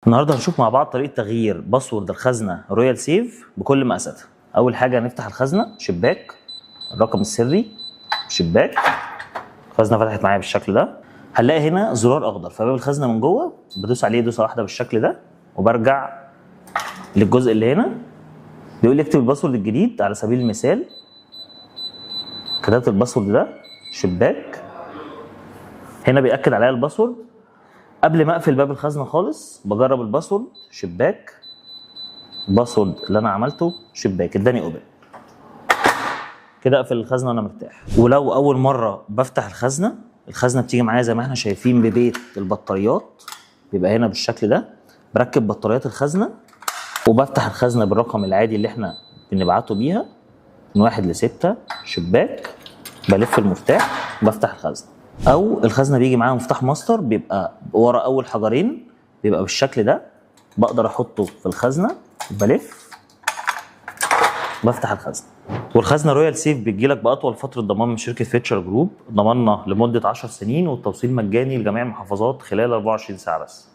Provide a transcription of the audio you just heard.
النهارده هنشوف مع بعض طريقه تغيير باسورد الخزنه رويال سيف بكل مقاساتها. اول حاجه هنفتح الخزنه، شباك، الرقم السري، شباك. الخزنه فتحت معايا بالشكل ده. هنلاقي هنا زرار اخضر في باب الخزنه من جوه، بدوس عليه دوسه واحده بالشكل ده وبرجع للجزء اللي هنا. بيقول لي اكتب الباسورد الجديد. على سبيل المثال كتبت الباسورد ده، شباك. هنا بيأكد عليا الباسورد. قبل ما اقفل باب الخزنه خالص بجرب الباسورد، شباك، الباسورد اللي انا عملته، شباك، اداني اوبن. كده اقفل الخزنه وانا مرتاح. ولو اول مره بفتح الخزنه بتيجي معايا زي ما احنا شايفين ببيت البطاريات، بيبقى هنا بالشكل ده. بركب بطاريات الخزنه وبفتح الخزنه بالرقم العادي اللي احنا بنبعته بيها من 1 ل6، شباك. بلف المفتاح بفتح الخزنه. او الخزنه بيجي معاها مفتاح ماستر، بيبقى ورا اول حجرين، بيبقى بالشكل ده. بقدر احطه في الخزنه، بلف، بفتح الخزنه. والخزنه رويال سيف بتجيلك باطول فتره ضمان من شركه فيتشر جروب، ضماننا لمده 10 سنين، والتوصيل مجاني لجميع المحافظات خلال 24 ساعه بس.